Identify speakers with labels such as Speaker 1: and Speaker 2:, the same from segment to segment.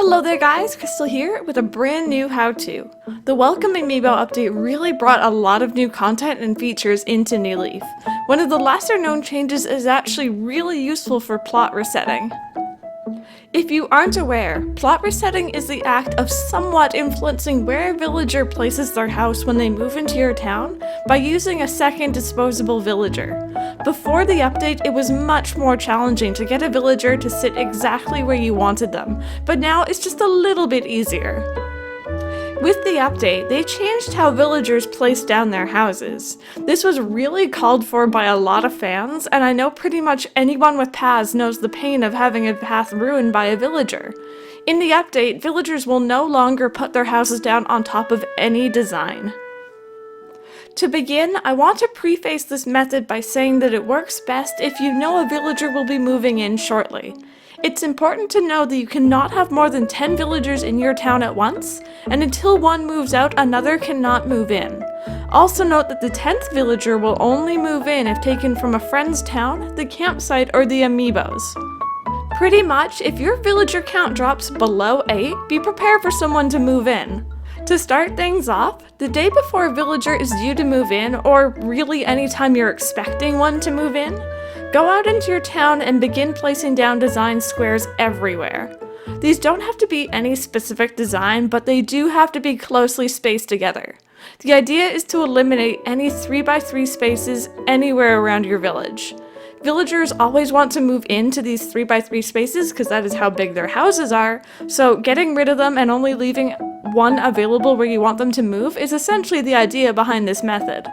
Speaker 1: Hello there guys, Crystal here with a brand new how-to. The Welcome Amiibo update really brought a lot of new content and features into New Leaf. One of the lesser known changes is actually really useful for plot resetting. If you aren't aware, plot resetting is the act of somewhat influencing where a villager places their house when they move into your town by using a second disposable villager. Before the update, it was much more challenging to get a villager to sit exactly where you wanted them, but now it's just a little bit easier. With the update, they changed how villagers place down their houses. This was really called for by a lot of fans, and I know pretty much anyone with paths knows the pain of having a path ruined by a villager. In the update, villagers will no longer put their houses down on top of any design. To begin, I want to preface this method by saying that it works best if you know a villager will be moving in shortly. It's important to know that you cannot have more than 10 villagers in your town at once, and until one moves out, another cannot move in. Also note that the 10th villager will only move in if taken from a friend's town, the campsite, or the amiibos. Pretty much, if your villager count drops below 8, be prepared for someone to move in. To start things off, the day before a villager is due to move in, or really anytime you're expecting one to move in, go out into your town and begin placing down design squares everywhere. These don't have to be any specific design, but they do have to be closely spaced together. The idea is to eliminate any 3x3 spaces anywhere around your village. Villagers always want to move into these 3x3 spaces because that is how big their houses are, so getting rid of them and only leaving one available where you want them to move is essentially the idea behind this method.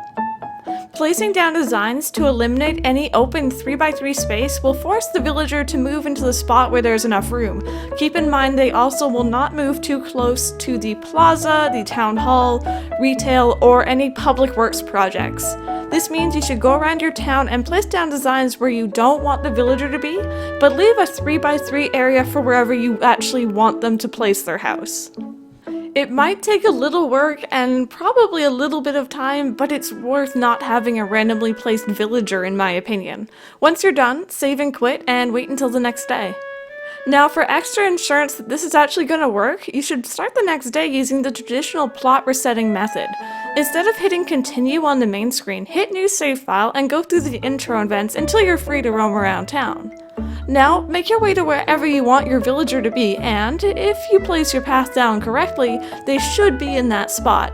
Speaker 1: Placing down designs to eliminate any open 3x3 space will force the villager to move into the spot where there's enough room. Keep in mind they also will not move too close to the plaza, the town hall, retail, or any public works projects. This means you should go around your town and place down designs where you don't want the villager to be, but leave a 3x3 area for wherever you actually want them to place their house. It might take a little work and probably a little bit of time, but it's worth not having a randomly placed villager in my opinion. Once you're done, save and quit and wait until the next day. Now for extra insurance that this is actually going to work, you should start the next day using the traditional plot resetting method. Instead of hitting continue on the main screen, hit new save file and go through the intro events until you're free to roam around town. Now, make your way to wherever you want your villager to be, and if you place your path down correctly, they should be in that spot.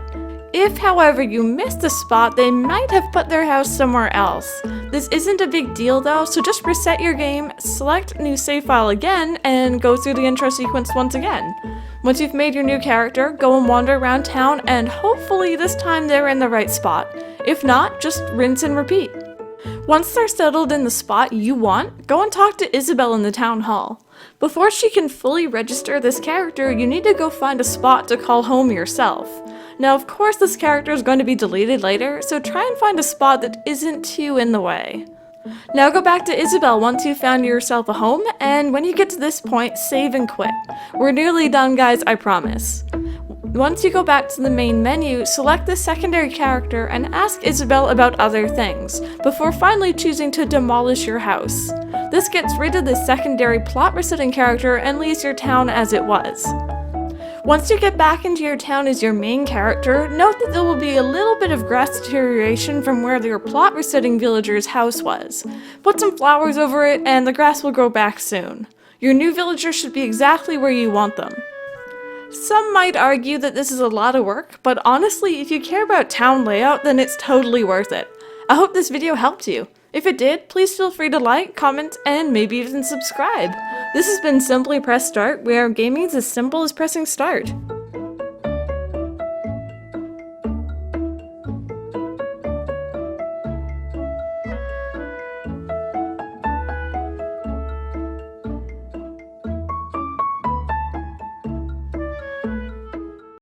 Speaker 1: If, however, you missed the spot, they might have put their house somewhere else. This isn't a big deal though, so just reset your game, select new save file again, and go through the intro sequence once again. Once you've made your new character, go and wander around town, and hopefully this time they're in the right spot. If not, just rinse and repeat. Once they're settled in the spot you want, go and talk to Isabelle in the town hall. Before she can fully register this character, you need to go find a spot to call home yourself. Now of course this character is going to be deleted later, so try and find a spot that isn't too in the way. Now go back to Isabelle once you've found yourself a home, and when you get to this point, save and quit. We're nearly done guys, I promise. Once you go back to the main menu, select the secondary character and ask Isabelle about other things, before finally choosing to demolish your house. This gets rid of the secondary plot resetting character and leaves your town as it was. Once you get back into your town as your main character, note that there will be a little bit of grass deterioration from where your plot resetting villager's house was. Put some flowers over it and the grass will grow back soon. Your new villager should be exactly where you want them. Some might argue that this is a lot of work, but honestly, if you care about town layout, then it's totally worth it. I hope this video helped you. If it did, please feel free to like, comment, and maybe even subscribe. This has been Simply Press Start, where gaming is as simple as pressing start.